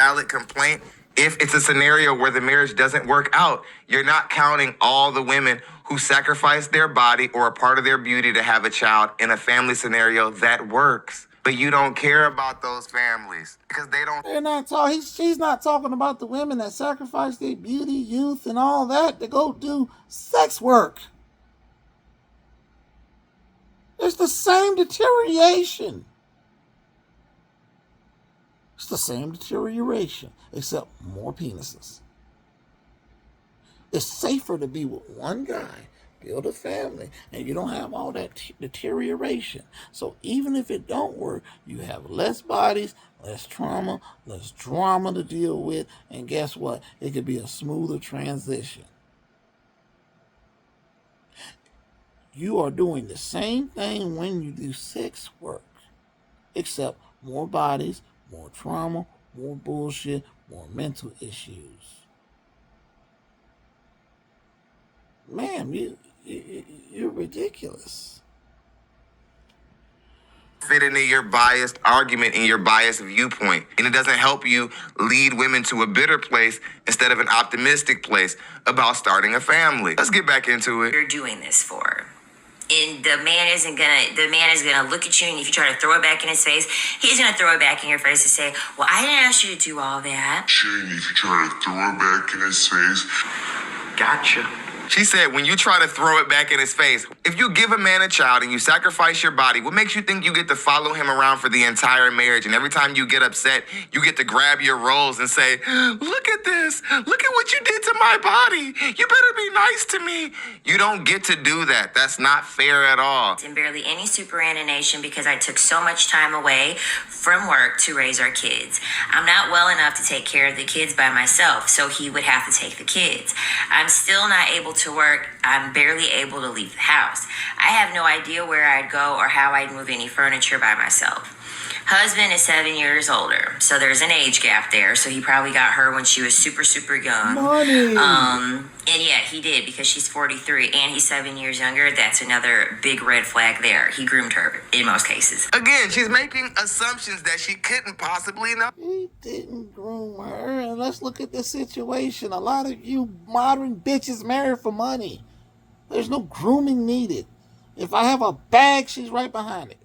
valid complaint if it's a scenario where the marriage doesn't work out. You're not counting all the women who sacrifice their body or a part of their beauty to have a child in a family scenario that works. But you don't care about those families because they don't. They're not talking. She's not talking about the women that sacrifice their beauty, youth, and all that to go do sex work. It's the same deterioration. It's the same deterioration, except more penises. It's safer to be with one guy, build a family, and you don't have all that deterioration. So even if it don't work, you have less bodies, less trauma, less drama to deal with, and guess what? It could be a smoother transition. You are doing the same thing when you do sex work, except more bodies, more trauma, more bullshit, more mental issues. Man, you're ridiculous. Fit into your biased argument and your biased viewpoint. And it doesn't help you lead women to a bitter place instead of an optimistic place about starting a family. Let's get back into it. You're doing this for. And the man is gonna look at you, and if you try to throw it back in his face, he's gonna throw it back in your face and say, well, I didn't ask you to do all that. Shane, if you try to throw it back in his face. Gotcha. She said, when you try to throw it back in his face, if you give a man a child and you sacrifice your body, what makes you think you get to follow him around for the entire marriage? And every time you get upset, you get to grab your rolls and say, look at this. Look at what you did to my body. You better be nice to me. You don't get to do that. That's not fair at all. And barely any superannuation because I took so much time away from work to raise our kids. I'm not well enough to take care of the kids by myself, so he would have to take the kids. I'm still not able to work. I'm barely able to leave the house. I have no idea where I'd go or how I'd move any furniture by myself. Husband is 7 years older, so there's an age gap there. So he probably got her when she was super, super young. Money. And yeah, he did because she's 43 and he's 7 years younger. That's another big red flag there. He groomed her in most cases. Again, she's making assumptions that she couldn't possibly know. He didn't groom her. And let's look at the situation. A lot of you modern bitches marry for money. There's no grooming needed. If I have a bag, she's right behind it.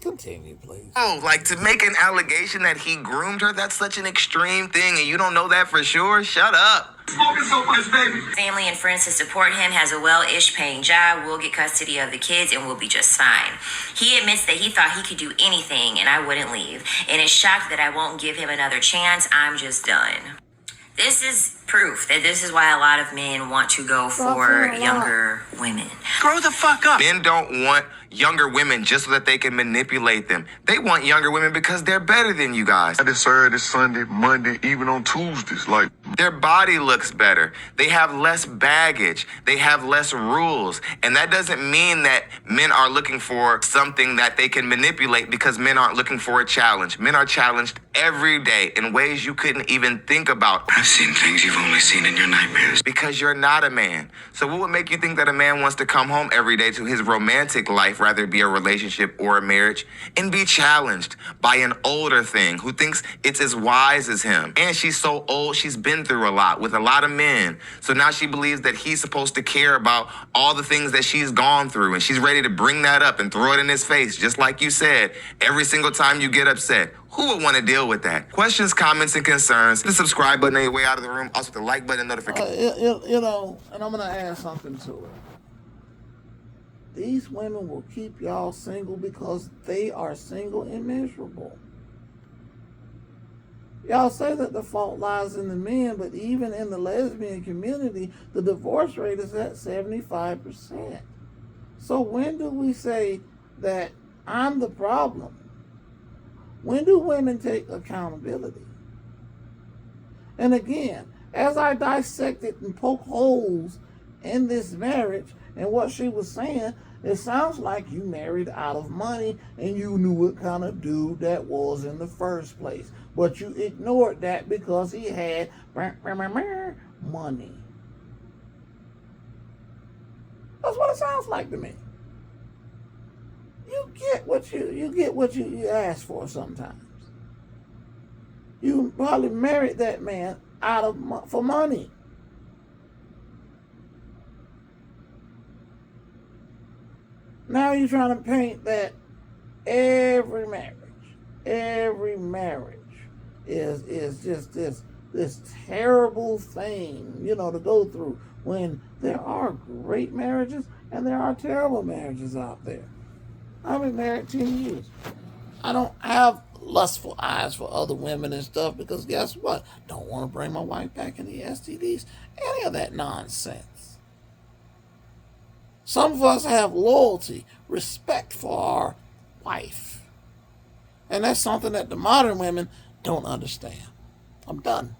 Continue, please. Oh, like to make an allegation that he groomed her? That's such an extreme thing, and you don't know that for sure? Shut up. Smoking so much, baby. Family and friends to support him, has a well-ish paying job, will get custody of the kids, and will be just fine. He admits that he thought he could do anything, and I wouldn't leave, and is shocked that I won't give him another chance. I'm just done. This is proof that this is why a lot of men want to go for younger women. Grow the fuck up. Men don't want younger women just so that they can manipulate them. They want younger women because they're better than you guys. Friday, Saturday, Sunday, Monday, even on Tuesdays. Like, their body looks better. They have less baggage. They have less rules. And that doesn't mean that men are looking for something that they can manipulate, because men aren't looking for a challenge. Men are challenged every day in ways you couldn't even think about. I've seen things you've only seen in your nightmares. Because you're not a man. So what would make you think that a man wants to come home every day to his romantic life, rather it be a relationship or a marriage, and be challenged by an older thing who thinks it's as wise as him? And she's so old, she's been through a lot with a lot of men. So now she believes that he's supposed to care about all the things that she's gone through, and she's ready to bring that up and throw it in his face, just like you said, every single time you get upset. Who would want to deal with that? Questions, comments, and concerns. The subscribe button on your way out of the room. Also the like button and notification. You know, and I'm going to add something to it. These women will keep y'all single because they are single and miserable. Y'all say that the fault lies in the men, but even in the lesbian community, the divorce rate is at 75%. So when do we say that I'm the problem? When do women take accountability? And again, as I dissected and poked holes in this marriage and what she was saying, it sounds like you married out of money and you knew what kind of dude that was in the first place. But you ignored that because he had money. That's what it sounds like to me. you get what you ask for sometimes. You probably married that man for money. Now you're trying to paint that every marriage is just this terrible thing, to go through, when there are great marriages and there are terrible marriages out there. I've been married 10 years. I don't have lustful eyes for other women and stuff, because guess what? Don't want to bring my wife back into STDs, any of that nonsense. Some of us have loyalty, respect for our wife. And that's something that the modern women don't understand. I'm done.